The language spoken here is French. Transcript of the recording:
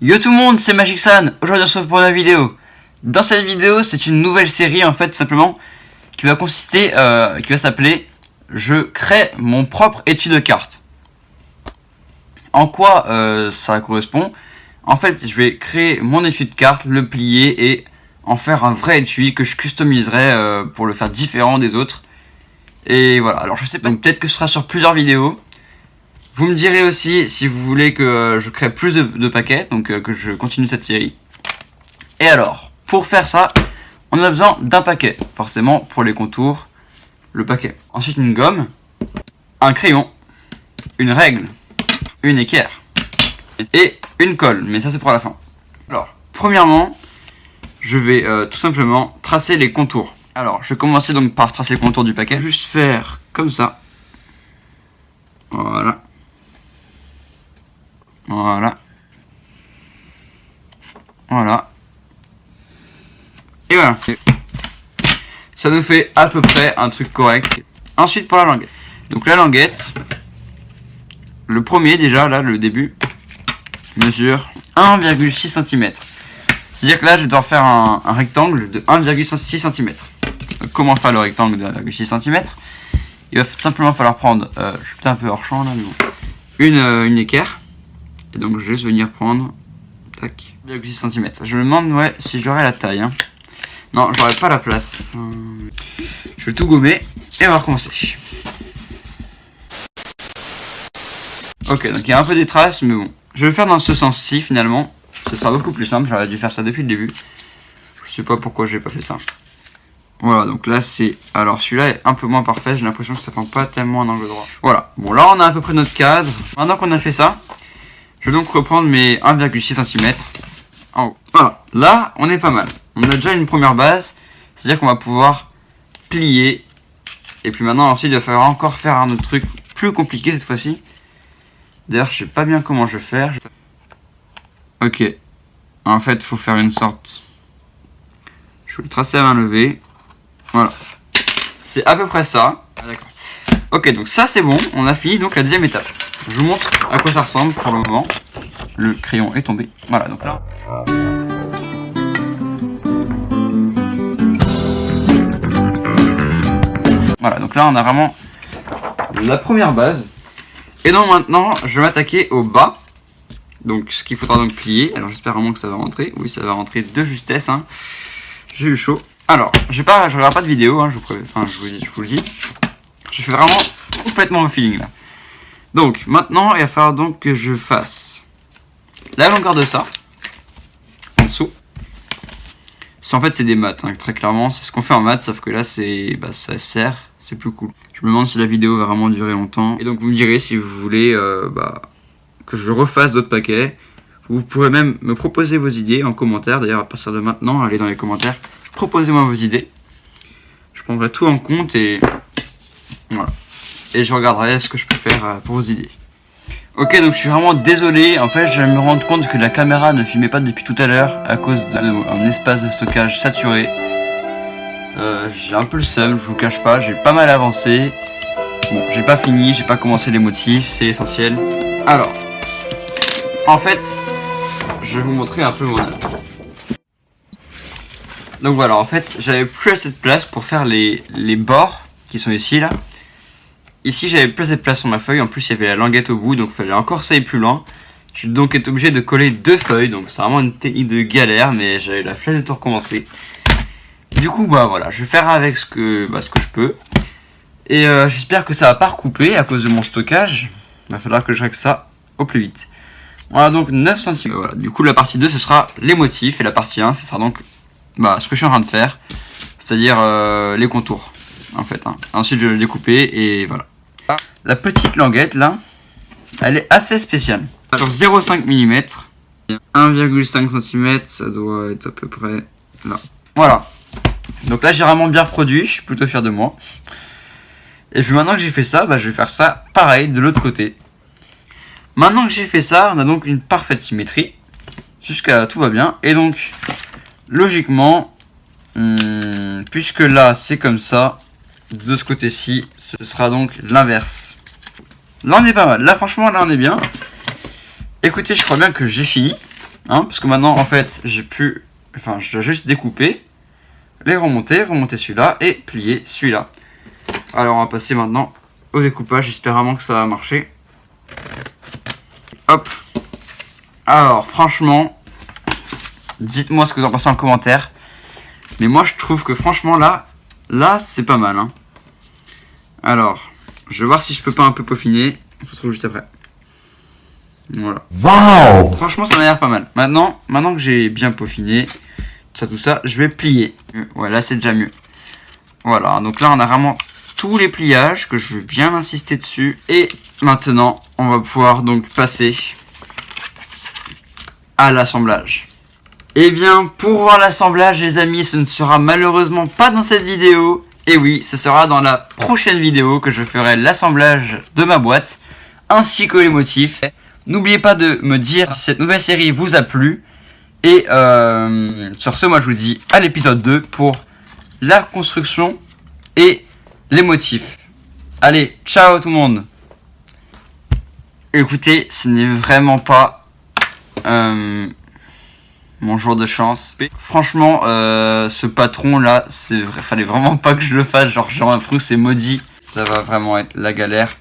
Yo tout le monde, c'est MagicSan. Aujourd'hui on se retrouve pour une vidéo. Dans cette vidéo, c'est une nouvelle série en fait simplement qui va consister, qui va s'appeler je crée mon propre étui de cartes. En quoi ça correspond? En fait, je vais créer mon étui de cartes, le plier et en faire un vrai étui que je customiserai pour le faire différent des autres. Et voilà, alors je sais pas, donc peut-être que ce sera sur plusieurs vidéos. Vous me direz aussi si vous voulez que je crée plus de paquets, donc que je continue cette série. Et alors, pour faire ça, on a besoin d'un paquet, forcément pour les contours, le paquet. Ensuite une gomme, un crayon, une règle, une équerre et une colle, mais ça c'est pour la fin. Alors, premièrement, je vais tout simplement tracer les contours. Alors, je vais commencer donc par tracer le contour du paquet. Juste faire comme ça. Voilà. Voilà. Voilà. Et voilà. Ça nous fait à peu près un truc correct. Ensuite pour la languette. Donc la languette, le premier déjà, là, le début, mesure 1,6 cm. C'est-à-dire que là, je vais devoir faire un rectangle de 1,6 cm. Donc, comment faire le rectangle de 1,6 cm? Il va simplement falloir prendre, je suis peut-être un peu hors champ là, mais bon, une équerre. Et donc je vais juste venir prendre, tac, 1,6 cm. Je me demande si j'aurai la taille. Hein. Non, j'aurai pas la place. Je vais tout gommer et on va recommencer. Ok, donc il y a un peu des traces, mais bon. Je vais le faire dans ce sens-ci finalement. Ce sera beaucoup plus simple, j'aurais dû faire ça depuis le début. Je sais pas pourquoi j'ai pas fait ça. Voilà, donc là c'est... Alors celui-là est un peu moins parfait, j'ai l'impression que ça fait pas tellement un angle droit. Voilà, bon là on a à peu près notre cadre. Maintenant qu'on a fait ça, je vais donc reprendre mes 1,6 cm en haut. Voilà, là on est pas mal. On a déjà une première base, c'est-à-dire qu'on va pouvoir plier. Et puis maintenant ensuite il va falloir encore faire un autre truc plus compliqué cette fois-ci. D'ailleurs je sais pas bien comment je vais faire. Ok, en fait il faut faire une sorte... Je vais le tracer à main levée. Voilà, c'est à peu près ça. D'accord. Ok, donc ça c'est bon, on a fini donc la deuxième étape. Je vous montre à quoi ça ressemble pour le moment. Le crayon est tombé. Voilà, donc là. Voilà, donc là on a vraiment la première base. Et donc maintenant je vais m'attaquer au bas. Donc ce qu'il faudra donc plier. Alors j'espère vraiment que ça va rentrer. Oui, ça va rentrer de justesse. Hein. J'ai eu chaud. Alors, je regarde pas de vidéo, hein, je vous le dis. Je fais vraiment complètement au feeling là. Donc, maintenant, il va falloir donc que je fasse la longueur de ça, en dessous. Ça, en fait, c'est des maths, hein, très clairement. C'est ce qu'on fait en maths, sauf que là, ça sert, c'est plus cool. Je me demande si la vidéo va vraiment durer longtemps. Et donc, vous me direz si vous voulez que je refasse d'autres paquets. Vous pourrez même me proposer vos idées en commentaire. D'ailleurs, à partir de maintenant, allez dans les commentaires. Proposez-moi vos idées. Je prendrai tout en compte et voilà. Et je regarderai ce que je peux faire pour vos idées. Ok, donc je suis vraiment désolé. En fait, je me rends compte que la caméra ne filmait pas depuis tout à l'heure à cause d'un espace de stockage saturé. J'ai un peu le seum, je vous cache pas. J'ai pas mal avancé. Bon, j'ai pas fini, j'ai pas commencé les motifs, c'est essentiel. Alors, en fait, je vais vous montrer un peu mon œuvre. Donc voilà, en fait, j'avais plus assez de place pour faire les bords qui sont ici, là. Ici, j'avais plus assez de place sur ma feuille. En plus, il y avait la languette au bout, donc il fallait encore ça aller plus loin. J'ai donc été obligé de coller deux feuilles, donc c'est vraiment une technique de galère, mais j'avais la flemme de tout recommencer. Du coup, bah voilà, je vais faire avec ce que je peux. Et j'espère que ça va pas recouper à cause de mon stockage. Il va falloir que je règle ça au plus vite. Voilà, donc 9 cm. Voilà, du coup, la partie 2, ce sera les motifs, et la partie 1, ce sera donc... ce que je suis en train de faire, c'est-à-dire les contours, en fait. Hein. Ensuite, je vais le découper et voilà. La petite languette, là, elle est assez spéciale. Sur 0,5 mm, 1,5 cm, ça doit être à peu près là. Voilà. Donc là, j'ai vraiment bien reproduit, je suis plutôt fier de moi. Et puis maintenant que j'ai fait ça, je vais faire ça pareil de l'autre côté. Maintenant que j'ai fait ça, on a donc une parfaite symétrie. Jusqu'à tout va bien. Et donc... Logiquement, puisque là c'est comme ça, de ce côté-ci, ce sera donc l'inverse. Là on est pas mal, là franchement là on est bien. Écoutez, je crois bien que j'ai fini. Hein, parce que maintenant, en fait, je dois juste découper, les remonter celui-là et plier celui-là. Alors, on va passer maintenant au découpage. J'espère vraiment que ça va marcher. Hop. Alors, franchement, dites-moi ce que vous en pensez en commentaire. Mais moi, je trouve que franchement, là, c'est pas mal. Hein. Alors, je vais voir si je peux pas un peu peaufiner. On se retrouve juste après. Voilà. Wow! Franchement, ça m'a l'air pas mal. Maintenant que j'ai bien peaufiné, tout ça, je vais plier. Ouais, là, c'est déjà mieux. Voilà, donc là, on a vraiment tous les pliages que je veux bien insister dessus. Et maintenant, on va pouvoir donc passer à l'assemblage. Et bien, pour voir l'assemblage, les amis, ce ne sera malheureusement pas dans cette vidéo. Et oui, ce sera dans la prochaine vidéo que je ferai l'assemblage de ma boîte, ainsi que les motifs. N'oubliez pas de me dire si cette nouvelle série vous a plu. Et sur ce, moi je vous dis à l'épisode 2 pour la construction et les motifs. Allez, ciao tout le monde. Écoutez, ce n'est vraiment pas mon jour de chance. Franchement, ce patron là, fallait vraiment pas que je le fasse. Genre j'ai l'impression que c'est maudit. Ça va vraiment être la galère.